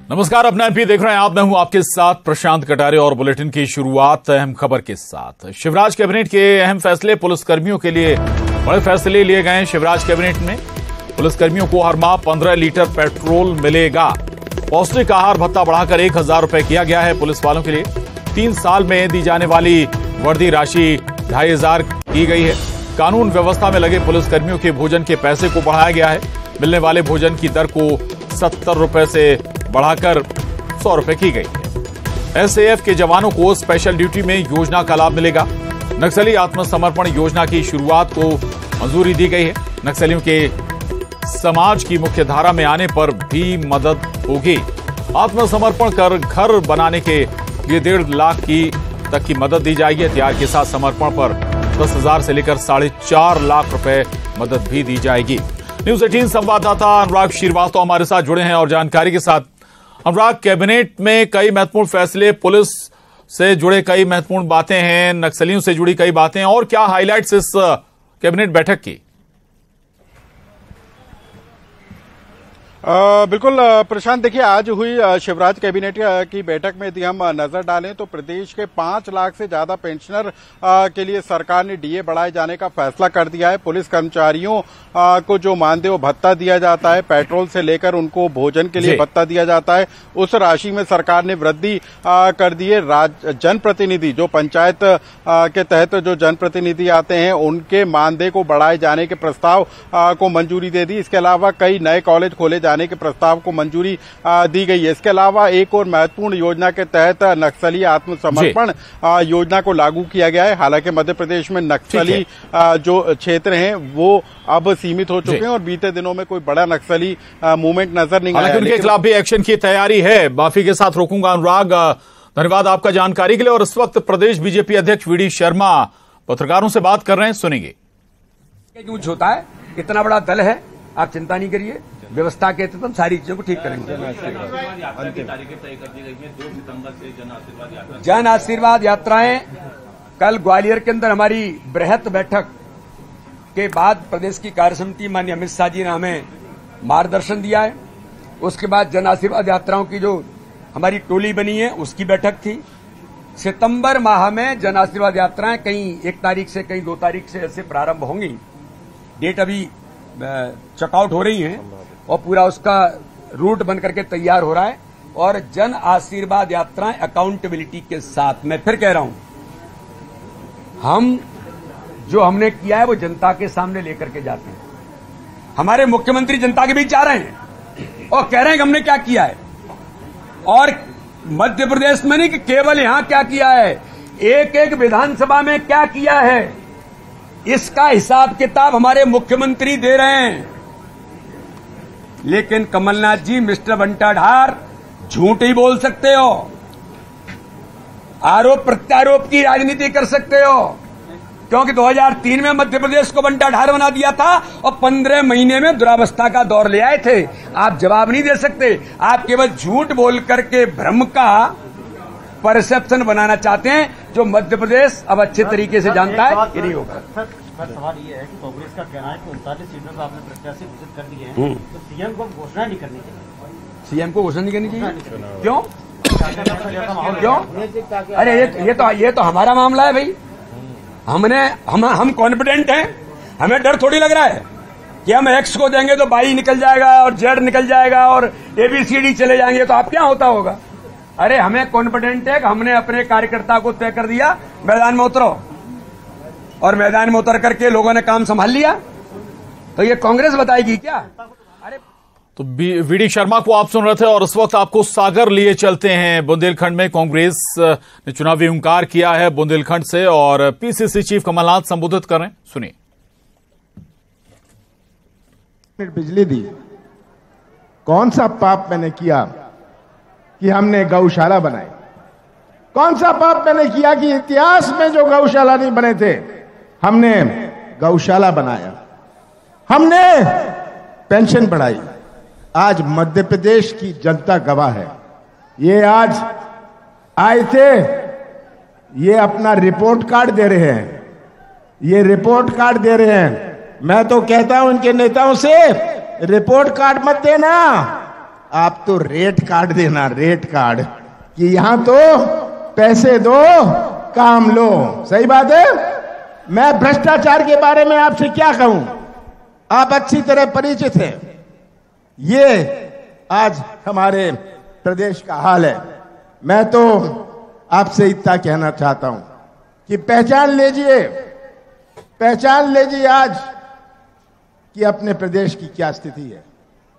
नमस्कार, अपना एमपी देख रहे हैं आप। मैं हूं आपके साथ प्रशांत कटारे और बुलेटिन की शुरुआत अहम खबर के साथ। शिवराज कैबिनेट के अहम फैसले, पुलिसकर्मियों के लिए बड़े फैसले लिए गए हैं। शिवराज कैबिनेट में पुलिसकर्मियों को हर माह 15 लीटर पेट्रोल मिलेगा। पौष्टिक आहार भत्ता बढ़ाकर 1,000 रुपए किया गया है पुलिस वालों के लिए। 3 साल में दी जाने वाली वर्दी राशि 2,500 की गई है। कानून व्यवस्था में लगे पुलिसकर्मियों के भोजन के पैसे को बढ़ाया गया है। मिलने वाले भोजन की दर को 70 रुपए से बढ़ाकर 100 रुपए की गई है। एसएएफ के जवानों को स्पेशल ड्यूटी में योजना का लाभ मिलेगा। नक्सली आत्मसमर्पण योजना की शुरुआत को मंजूरी दी गई है। नक्सलियों के समाज की मुख्य में आने पर भी मदद होगी। आत्मसमर्पण कर घर बनाने के लिए 1.5 लाख तक की मदद दी जाएगी। हथियार के साथ समर्पण पर 10,000 से लेकर 4.5 लाख रुपए मदद भी दी जाएगी। न्यूज 18 संवाददाता अनुराग श्रीवास्तव हमारे साथ जुड़े हैं और जानकारी के साथ। अनुराग, कैबिनेट में कई महत्वपूर्ण फैसले, पुलिस से जुड़े कई महत्वपूर्ण बातें हैं, नक्सलियों से जुड़ी कई बातें, और क्या हाइलाइट्स इस कैबिनेट बैठक की? बिल्कुल प्रशांत, देखिए आज हुई शिवराज कैबिनेट की बैठक में यदि हम नजर डालें तो प्रदेश के 5 लाख से ज्यादा पेंशनर के लिए सरकार ने डीए बढ़ाए जाने का फैसला कर दिया है। पुलिस कर्मचारियों को जो मानदेय भत्ता दिया जाता है, पेट्रोल से लेकर उनको भोजन के लिए भत्ता दिया जाता है, उस राशि में सरकार ने वृद्धि कर दी है। जनप्रतिनिधि जो पंचायत के तहत जो जनप्रतिनिधि आते हैं उनके मानदेय को बढ़ाए जाने के प्रस्ताव को मंजूरी दे दी। इसके अलावा कई नए कॉलेज खोले जाने के प्रस्ताव को मंजूरी दी गई है। इसके अलावा एक और महत्वपूर्ण योजना के तहत नक्सली आत्मसमर्पण योजना को लागू किया गया है। हालांकि मध्य प्रदेश में नक्सली जो क्षेत्र हैं वो अब सीमित हो चुके हैं और बीते दिनों में कोई बड़ा नक्सली मूवमेंट नजर नहीं आया। उनके खिलाफ भी एक्शन की तैयारी है। माफी के साथ रोकूंगा। अनुराग, धन्यवाद आपका जानकारी के लिए। और इस वक्त प्रदेश बीजेपी अध्यक्ष वीडी शर्मा पत्रकारों से बात कर रहे हैं, सुनेंगे। यूज होता है, इतना बड़ा दल है, आप चिंता नहीं करिए, व्यवस्था के तहत सारी चीजों को ठीक करेंगे। जन आशीर्वाद यात्राएं कल ग्वालियर के अंदर हमारी बृहत बैठक के बाद प्रदेश की कार्यसमिति माननीय अमित शाह जी ने हमें मार्गदर्शन दिया है। उसके बाद जन आशीर्वाद यात्राओं की जो हमारी टोली बनी है उसकी बैठक थी। सितंबर माह में जन आशीर्वाद यात्राएं कहीं 1 तारीख से कहीं 2 तारीख से ऐसे प्रारंभ होंगी। डेट अभी चेकआउट हो रही हैं और पूरा उसका रूट बन करके तैयार हो रहा है। और जन आशीर्वाद यात्राएं अकाउंटेबिलिटी के साथ, मैं फिर कह रहा हूं, हम जो हमने किया है वो जनता के सामने लेकर के जाते हैं। हमारे मुख्यमंत्री जनता के बीच जा रहे हैं और कह रहे हैं कि हमने क्या किया है। और मध्य प्रदेश में नहीं कि केवल यहां क्या किया है, एक एक विधानसभा में क्या किया है, इसका हिसाब किताब हमारे मुख्यमंत्री दे रहे हैं। लेकिन कमलनाथ जी, मिस्टर बंटाढार, झूठ ही बोल सकते हो, आरोप प्रत्यारोप की राजनीति कर सकते हो, क्योंकि 2003 में मध्य प्रदेश को बंटाढार बना दिया था और 15 महीने में दुरावस्था का दौर ले आए थे। आप जवाब नहीं दे सकते, आप केवल झूठ बोल करके भ्रम का परसेप्शन बनाना चाहते हैं, जो मध्य प्रदेश अब अच्छे तरीके से जानता है कि नहीं होगा। सवाल ये है कि कांग्रेस का कहना है कि 39 सीटों पर आपने प्रत्याशी घोषित कर दिए हैं, तो सीएम को घोषणा नहीं करनी चाहिए। सीएम को घोषणा नहीं करनी चाहिए? क्यों? क्यों? अरे ये तो हमारा मामला है भाई। हम कॉन्फिडेंट हैं, हमें डर थोड़ी लग रहा है कि हम एक्स को देंगे तो वाई निकल जाएगा और जेड निकल जाएगा और ABCD चले जाएंगे, तो आप क्या होता होगा। अरे हमें कॉन्फिडेंट है कि हमने अपने कार्यकर्ता को तय कर दिया, मैदान में उतरो, और मैदान में उतर करके लोगों ने काम संभाल लिया। तो ये कांग्रेस बताएगी क्या? अरे तो वीडी शर्मा को आप सुन रहे थे और इस वक्त आपको सागर लिए चलते हैं। बुंदेलखंड में कांग्रेस ने चुनावी हुंकार किया है बुंदेलखंड से, और PCC चीफ कमलनाथ संबोधित कर रहे हैं, सुनिए। बिजली दी, कौन सा पाप मैंने किया कि हमने गौशाला बनाई? कौन सा पाप मैंने किया कि इतिहास में जो गौशाला नहीं बने थे हमने गौशाला बनाया, हमने पेंशन बढ़ाई। आज मध्य प्रदेश की जनता गवाह है। ये आज आए थे, ये अपना रिपोर्ट कार्ड दे रहे हैं, ये रिपोर्ट कार्ड दे रहे हैं। मैं तो कहता हूं इनके नेताओं से, रिपोर्ट कार्ड मत देना, आप तो रेट कार्ड देना, रेट कार्ड, कि यहां तो पैसे दो काम लो। सही बात है। मैं भ्रष्टाचार के बारे में आपसे क्या कहूं, आप अच्छी तरह परिचित हैं। ये आज हमारे प्रदेश का हाल है। मैं तो आपसे इतना कहना चाहता हूं कि पहचान लीजिए आज कि अपने प्रदेश की क्या स्थिति है।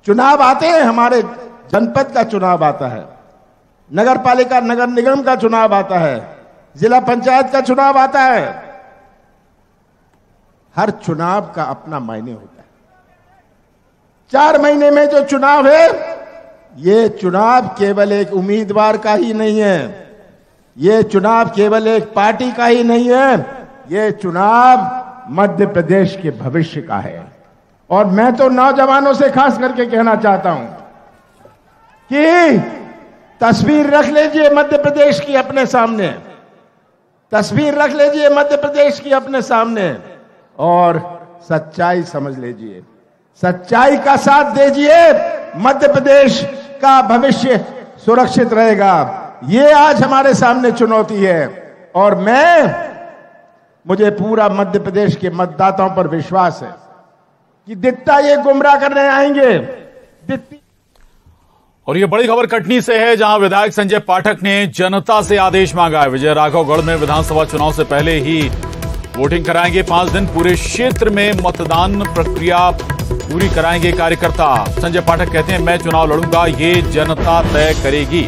चुनाव आते हैं, हमारे जनपद का चुनाव आता है, नगर पालिका नगर निगम का चुनाव आता है, जिला पंचायत का चुनाव आता है। हर चुनाव का अपना मायने होता है। 4 महीने में जो चुनाव है, ये चुनाव केवल एक उम्मीदवार का ही नहीं है, ये चुनाव केवल एक पार्टी का ही नहीं है, ये चुनाव मध्य प्रदेश के भविष्य का है। और मैं तो नौजवानों से खास करके कहना चाहता हूं कि तस्वीर रख लीजिए मध्य प्रदेश की अपने सामने, तस्वीर रख लीजिए मध्य प्रदेश की अपने सामने और सच्चाई समझ लीजिए, सच्चाई का साथ दीजिए, मध्य प्रदेश का भविष्य सुरक्षित रहेगा। ये आज हमारे सामने चुनौती है और मुझे पूरा मध्य प्रदेश के मतदाताओं पर विश्वास है कि दित्ता ये गुमराह करने आएंगे। और ये बड़ी खबर कटनी से है, जहां विधायक संजय पाठक ने जनता से आदेश मांगा है। विजय राघवगढ़ में विधानसभा चुनाव से पहले ही वोटिंग कराएंगे। 5 दिन पूरे क्षेत्र में मतदान प्रक्रिया पूरी कराएंगे कार्यकर्ता। संजय पाठक कहते हैं, मैं चुनाव लड़ूंगा, ये जनता तय करेगी।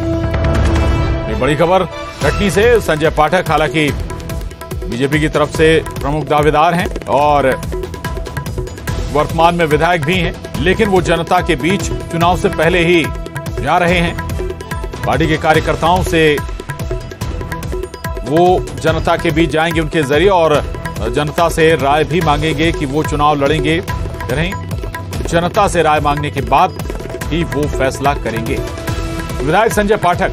ये बड़ी खबर कटनी से। संजय पाठक हालांकि बीजेपी की तरफ से प्रमुख दावेदार हैं और वर्तमान में विधायक भी हैं, लेकिन वो जनता के बीच चुनाव से पहले ही जा रहे हैं। पार्टी के कार्यकर्ताओं से वो जनता के बीच जाएंगे उनके जरिए और जनता से राय भी मांगेंगे कि वो चुनाव लड़ेंगे या नहीं। जनता से राय मांगने के बाद ही वो फैसला करेंगे। विधायक संजय पाठक।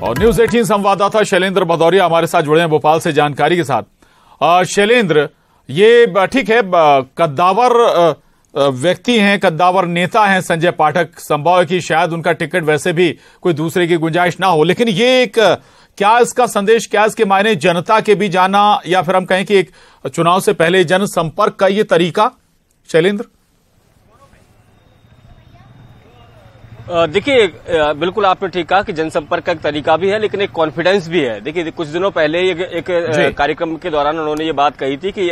और न्यूज 18 संवाददाता शैलेंद्र भदौरिया हमारे साथ जुड़े हैं भोपाल से जानकारी के साथ। शैलेंद्र, ये ठीक है, कद्दावर व्यक्ति हैं, कद्दावर नेता हैं संजय पाठक, संभव है कि शायद उनका टिकट वैसे भी कोई दूसरे की गुंजाइश ना हो, लेकिन ये एक क्या इसका संदेश, क्या इसके मायने, जनता के भी जाना या फिर हम कहें कि एक चुनाव से पहले जनसंपर्क का ये तरीका? शैलेंद्र, देखिए, बिल्कुल आपने ठीक कहा कि जनसंपर्क का एक तरीका भी है, लेकिन एक कॉन्फिडेंस भी है। देखिए, कुछ दिनों पहले एक कार्यक्रम के दौरान उन्होंने ये बात कही थी कि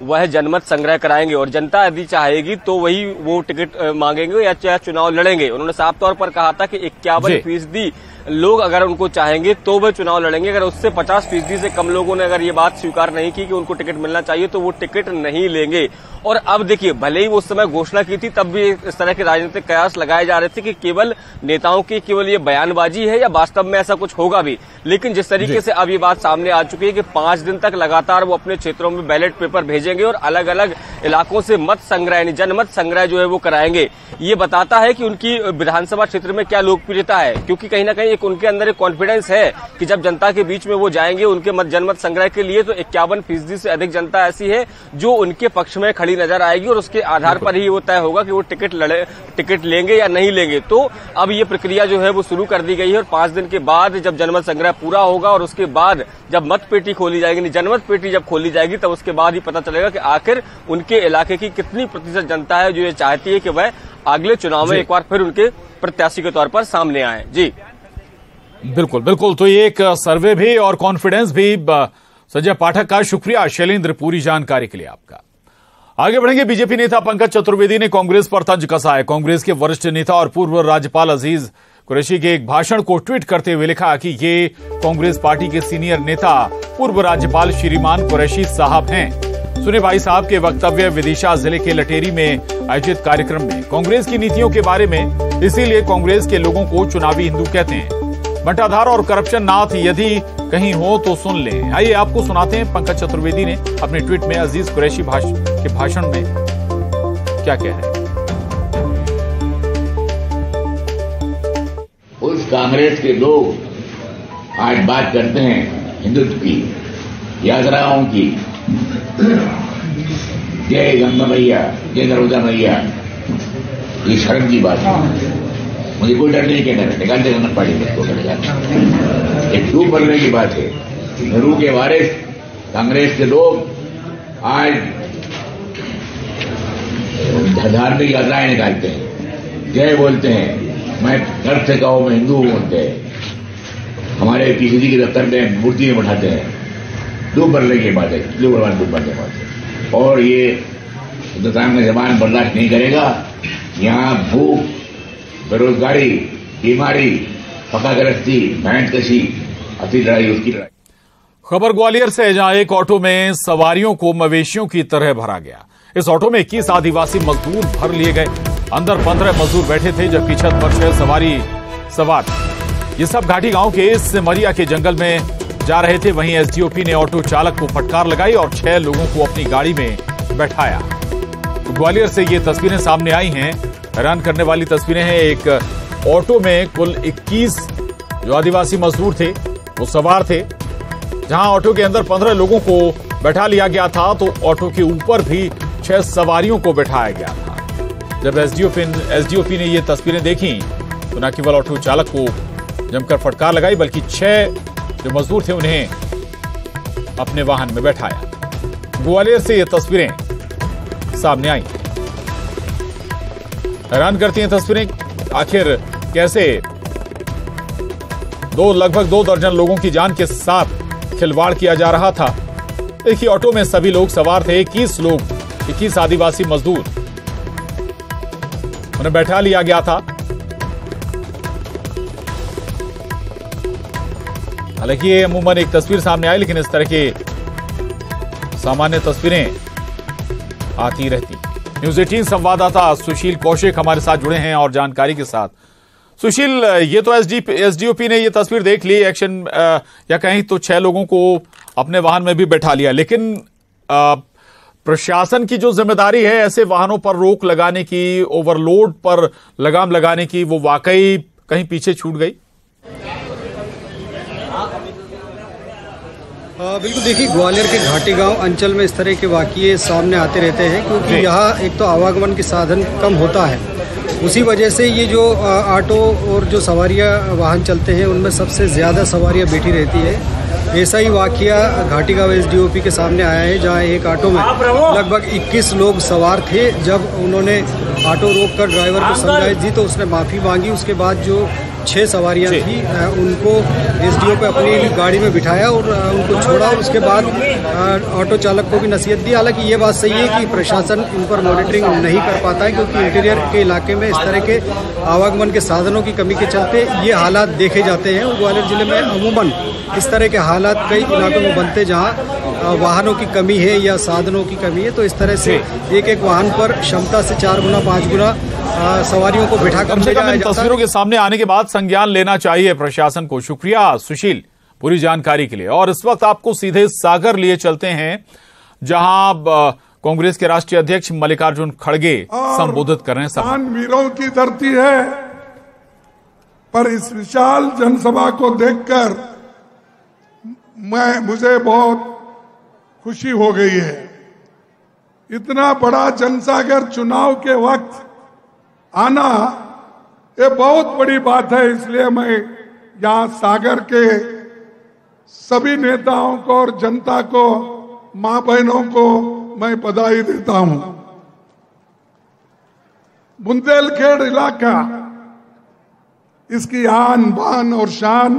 वह जनमत संग्रह कराएंगे और जनता यदि चाहेगी तो वही वो टिकट मांगेंगे या चाहे चुनाव लड़ेंगे। उन्होंने साफ तौर पर कहा था कि 51% लोग अगर उनको चाहेंगे तो वह चुनाव लड़ेंगे। अगर उससे 50% से कम लोगों ने अगर ये बात स्वीकार नहीं की कि उनको टिकट मिलना चाहिए तो वो टिकट नहीं लेंगे। और अब देखिए, भले ही वो उस समय घोषणा की थी, तब भी इस तरह के राजनीतिक कयास लगाए जा रहे थे कि केवल नेताओं की केवल ये बयानबाजी है या वास्तव में ऐसा कुछ होगा भी। लेकिन जिस तरीके से अब ये बात सामने आ चुकी है कि 5 दिन तक लगातार वो अपने क्षेत्रों में बैलेट पेपर भेजेंगे और अलग अलग इलाकों से मत संग्रह यानी जनमत संग्रह जो है वो कराएंगे, ये बताता है कि उनकी विधानसभा क्षेत्र में क्या लोकप्रियता है। क्योंकि कहीं ना कहीं एक उनके अंदर एक कॉन्फिडेंस है कि जब जनता के बीच में वो जाएंगे उनके जनमत संग्रह के लिए, तो 51% से अधिक जनता ऐसी है जो उनके पक्ष में खड़ी नजर आएगी और उसके आधार पर ही वो तय होगा कि वो टिकट लेंगे या नहीं लेंगे। तो अब ये प्रक्रिया जो है वो शुरू कर दी गई है और 5 दिन के बाद जब जनमत संग्रह पूरा होगा और उसके बाद जब मत पेटी खोली जाएगी, जनमत पेटी जब खोली जाएगी, तब उसके बाद ही पता चलेगा कि आखिर उनके इलाके की कितनी प्रतिशत जनता है जो ये चाहती है कि वह अगले चुनाव में एक बार फिर उनके प्रत्याशी के तौर पर सामने आए। जी बिल्कुल बिल्कुल। तो ये एक सर्वे भी और कॉन्फिडेंस भी संजय पाठक का। शुक्रिया शैलेंद्र पूरी जानकारी के लिए आपका। आगे बढ़ेंगे। बीजेपी नेता पंकज चतुर्वेदी ने कांग्रेस पर तंज कसा है। कांग्रेस के वरिष्ठ नेता और पूर्व राज्यपाल अजीज कुरैशी के एक भाषण को ट्वीट करते हुए लिखा कि ये कांग्रेस पार्टी के सीनियर नेता पूर्व राज्यपाल श्रीमान कुरैशी साहब हैं। सुने भाई साहब के वक्तव्य विदिशा जिले के लटेरी में आयोजित कार्यक्रम में कांग्रेस की नीतियों के बारे में, इसीलिए कांग्रेस के लोगों को चुनावी हिंदू कहते हैं। बंटाधार और करप्शन नाथ यदि कहीं हो तो सुन लें। आइए आपको सुनाते हैं पंकज चतुर्वेदी ने अपने ट्वीट में अजीज कुरैशी के भाषण में क्या कह रहे हैं। उस कांग्रेस के लोग आज बात करते हैं हिंदुत्व की, यात्राओं की, जय गंगा मैया, जय नर्मदा मैया, ये शर्म की बात है। मुझे कोई डर नहीं कहना, निकाल देगा पार्टी में को निकाल। एक डूब मरने की बात है। नेहरू के वारिस कांग्रेस के लोग आज धार्मिक यात्राएं निकालते हैं, जय बोलते हैं, मैं गर्व से कहूं मैं हिंदू हूं बोलते हैं, हमारे किसी के दफ्तर में मूर्ति में बैठाते हैं। डूब मरने की बात है, डूब मरने की बात है। और ये हिंदुस्तान का जवान बर्दाश्त नहीं करेगा। यहाँ भूख, बेरोजगारी, बीमारी, पकागरस्ती, भैंसकशी, असली लड़ाई उसकी लड़ाई। खबर ग्वालियर से, जहां एक ऑटो में सवारियों को मवेशियों की तरह भरा गया। इस ऑटो में 21 आदिवासी मजदूर भर लिए गए। अंदर 15 मजदूर बैठे थे, जबकि छत पर 6 सवार। ये सब घाटी गांव के सिमरिया के जंगल में जा रहे थे। वहीं एसडीओपी ने ऑटो चालक को फटकार लगाई और 6 लोगों को अपनी गाड़ी में बैठाया। ग्वालियर से ये तस्वीरें सामने आई हैं। हैरान करने वाली तस्वीरें हैं। एक ऑटो में कुल 21 जो आदिवासी मजदूर थे वो सवार थे। जहां ऑटो के अंदर 15 लोगों को बैठा लिया गया था, तो ऑटो के ऊपर भी 6 सवारियों को बैठाया गया था। जब एसडीओपी ने ये तस्वीरें देखी तो न केवल ऑटो चालक को जमकर फटकार लगाई, बल्कि 6 जो मजदूर थे उन्हें अपने वाहन में बैठाया। ग्वालियर से ये तस्वीरें सामने आई। हैरान करती हैं तस्वीरें। आखिर कैसे लगभग 2 दर्जन लोगों की जान के साथ खिलवाड़ किया जा रहा था। एक ही ऑटो में सभी लोग सवार थे। 21 आदिवासी मजदूर, उन्हें बैठा लिया गया था। हालांकि ये अमूमन एक तस्वीर सामने आई, लेकिन इस तरह के सामान्य तस्वीरें आती रहती। न्यूज़ 18 संवाददाता सुशील कौशिक हमारे साथ जुड़े हैं और जानकारी के साथ। सुशील, ये तो एसडीओपी ने ये तस्वीर देख ली, एक्शन या कहीं तो 6 लोगों को अपने वाहन में भी बैठा लिया, लेकिन प्रशासन की जो जिम्मेदारी है ऐसे वाहनों पर रोक लगाने की, ओवरलोड पर लगाम लगाने की, वो वाकई कहीं पीछे छूट गई? बिल्कुल, देखिए ग्वालियर के घाटी गांव अंचल में इस तरह के वाकये सामने आते रहते हैं, क्योंकि यहाँ एक तो आवागमन के साधन कम होता है। उसी वजह से ये जो ऑटो और जो सवारियाँ वाहन चलते हैं उनमें सबसे ज़्यादा सवारियाँ बैठी रहती है। ऐसा ही वाकया घाटी गांव एसडीओपी के सामने आया है, जहां एक ऑटो में लगभग 21 लोग सवार थे। जब उन्होंने ऑटो रोककर ड्राइवर को समझाई दी तो उसने माफ़ी मांगी। उसके बाद जो 6 सवारियां थी उनको एसडीओ पे अपनी गाड़ी में बिठाया और उनको छोड़ा। उसके बाद ऑटो चालक को भी नसीहत दी। हालांकि ये बात सही है कि प्रशासन इन पर मॉनिटरिंग नहीं कर पाता है, क्योंकि इंटीरियर के इलाके में इस तरह के आवागमन के साधनों की कमी के चलते ये हालात देखे जाते हैं। और ग्वालियर जिले में अमूमन इस तरह के हालात कई इलाकों में बनते जहां वाहनों की कमी है या साधनों की कमी है, तो इस तरह से एक वाहन पर क्षमता से 4 गुना 5 गुना सवारियों को बिठा कर ले जाया जाता है। तस्वीरों के सामने आने के बाद संज्ञान लेना चाहिए प्रशासन को। शुक्रिया सुशील पूरी जानकारी के लिए। और इस वक्त आपको सीधे सागर लिए चलते हैं, जहां कांग्रेस के राष्ट्रीय अध्यक्ष मल्लिकार्जुन खड़गे संबोधित कर रहे हैं। वीरों की धरती है, पर इस विशाल जनसभा को देखकर मुझे बहुत खुशी हो गई है। इतना बड़ा जनसागर चुनाव के वक्त आना ये बहुत बड़ी बात है। इसलिए मैं यहाँ सागर के सभी नेताओं को और जनता को, मां बहनों को मैं बधाई देता हूं। बुंदेलखंड इलाका इसकी आन बान और शान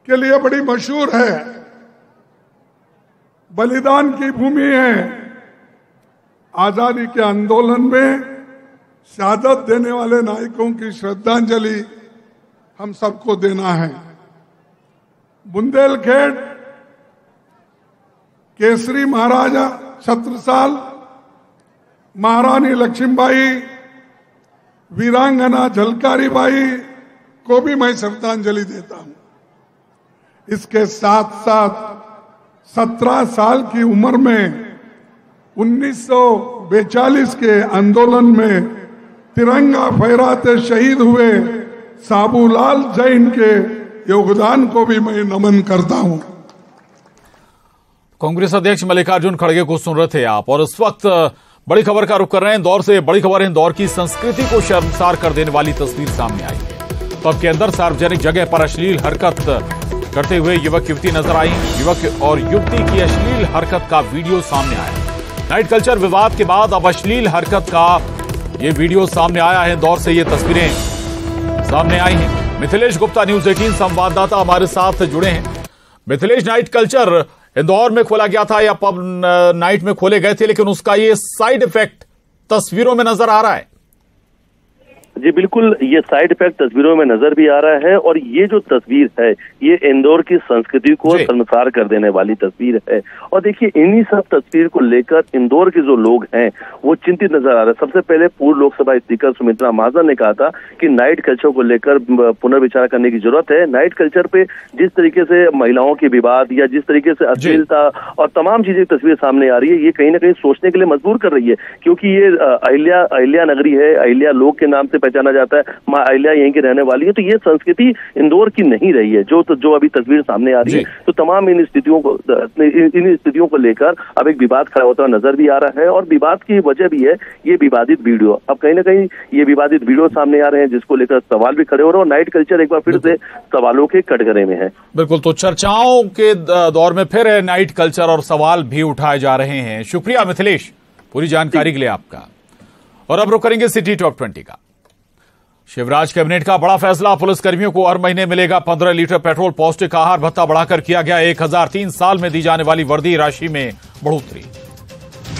के लिए बड़ी मशहूर है। बलिदान की भूमि है। आजादी के आंदोलन में शहादत देने वाले नायकों की श्रद्धांजलि हम सबको देना है। बुंदेलखंड केसरी महाराजा छत्रसाल, महारानी लक्ष्मीबाई, वीरांगना झलकारी बाई को भी मैं श्रद्धांजलि देता हूं। इसके साथ साथ 17 साल की उम्र में 1942 के आंदोलन में तिरंगा फहराते शहीद हुए साबूलाल जैन के योगदान को भी मैं नमन करता हूं। कांग्रेस अध्यक्ष मल्लिकार्जुन खड़गे को सुन रहे थे आप। और इस वक्त बड़ी खबर का रुख कर रहे हैं इंदौर से। बड़ी खबर है, इंदौर की संस्कृति को शर्मसार कर देने वाली तस्वीर सामने आई है। पब के अंदर सार्वजनिक जगह पर अश्लील हरकत करते हुए युवक युवती नजर आई। युवक और युवती की अश्लील हरकत का वीडियो सामने आया। नाइट कल्चर विवाद के बाद अब अश्लील हरकत का ये वीडियो सामने आया है। इंदौर से ये तस्वीरें सामने आई हैं। मिथिलेश गुप्ता, न्यूज 18 संवाददाता हमारे साथ जुड़े हैं। मिथिलेश, नाइट कल्चर इंदौर में खोला गया था या पब नाइट में खोले गए थे, लेकिन उसका ये साइड इफेक्ट तस्वीरों में नजर आ रहा है। जी बिल्कुल, ये साइड इफेक्ट तस्वीरों में नजर भी आ रहा है और ये जो तस्वीर है ये इंदौर की संस्कृति को शर्मसार कर देने वाली तस्वीर है। और देखिए, इन्हीं सब तस्वीर को लेकर इंदौर के जो लोग हैं वो चिंतित नजर आ रहे हैं। सबसे पहले पूर्व लोकसभा स्पीकर सुमित्रा महाजन ने कहा था कि नाइट कल्चर को लेकर पुनर्विचार करने की जरूरत है। नाइट कल्चर पे जिस तरीके से महिलाओं के विवाद या जिस तरीके से अश्लीलता और तमाम चीजें तस्वीर सामने आ रही है, ये कहीं ना कहीं सोचने के लिए मजबूर कर रही है, क्योंकि ये अहिल्या नगरी है, अहिल्या लोक के नाम से पहचाना जाता है, माँ अहिल्या यहीं की रहने वाली है। तो ये संस्कृति इंदौर की नहीं रही है जो अभी तस्वीर सामने आ रही है। तो तमाम इन स्थितियों को लेकर अब एक विवाद खड़ा होता नजर भी आ रहा है और विवाद की वजह भी है ये विवादित वीडियो। अब कहीं ना कहीं ये विवादित वीडियो सामने आ रहे हैं जिसको लेकर सवाल भी खड़े हो रहे हैं और नाइट कल्चर एक बार फिर से सवालों के कटघरे में है। बिल्कुल, तो चर्चाओं के दौर में फिर नाइट कल्चर और सवाल भी उठाए जा रहे हैं। शुक्रिया मिथिलेश पूरी जानकारी के लिए आपका। और अब रुक करेंगे सिटी टॉप 20 का। शिवराज कैबिनेट का बड़ा फैसला, पुलिसकर्मियों को हर महीने मिलेगा 15 लीटर पेट्रोल। पौष्टिक आहार भत्ता बढ़ाकर किया गया 1003 साल में दी जाने वाली वर्दी राशि में बढ़ोतरी।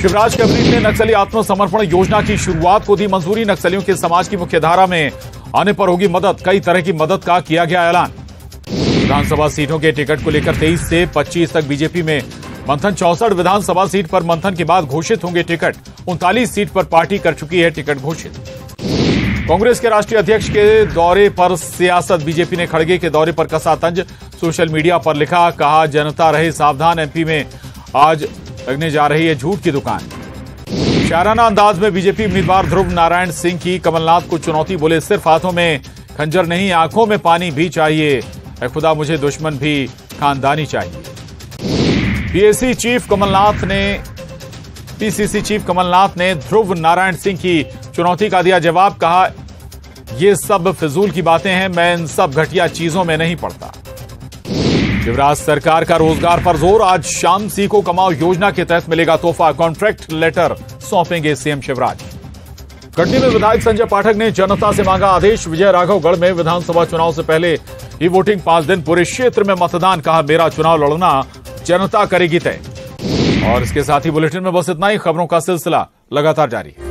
शिवराज कैबिनेट ने नक्सली आत्मसमर्पण योजना की शुरुआत को दी मंजूरी। नक्सलियों के समाज की मुख्यधारा में आने पर होगी मदद। कई तरह की मदद का किया गया ऐलान। विधानसभा सीटों के टिकट को लेकर 23 से 25 तक बीजेपी में मंथन। 64 विधानसभा सीट पर मंथन के बाद घोषित होंगे टिकट। 39 सीट पर पार्टी कर चुकी है टिकट घोषित। कांग्रेस के राष्ट्रीय अध्यक्ष के दौरे पर सियासत। बीजेपी ने खड़गे के दौरे पर कसा तंज। सोशल मीडिया पर लिखा, कहा जनता रहे सावधान, एमपी में आज लगने जा रही है झूठ की दुकान। शायराना अंदाज में बीजेपी उम्मीदवार ध्रुव नारायण सिंह की कमलनाथ को चुनौती। बोले, सिर्फ हाथों में खंजर नहीं, आंखों में पानी भी चाहिए। ऐ खुदा मुझे दुश्मन भी खानदानी चाहिए। पीसीसी चीफ कमलनाथ ने ध्रुव नारायण सिंह की चुनौती का दिया जवाब। कहा, ये सब फिजूल की बातें हैं, मैं इन सब घटिया चीजों में नहीं पड़ता। शिवराज सरकार का रोजगार पर जोर। आज शाम सीखो कमाओ योजना के तहत मिलेगा तोहफा। कॉन्ट्रैक्ट लेटर सौंपेंगे सीएम शिवराज। कटनी में विधायक संजय पाठक ने जनता से मांगा आदेश। विजय राघवगढ़ में विधानसभा चुनाव से पहले ही वोटिंग 5 दिन, पूरे क्षेत्र में मतदान। कहा, मेरा चुनाव लड़ना जनता करेगी तय। और इसके साथ ही बुलेटिन में बस इतना ही। खबरों का सिलसिला लगातार जारी है।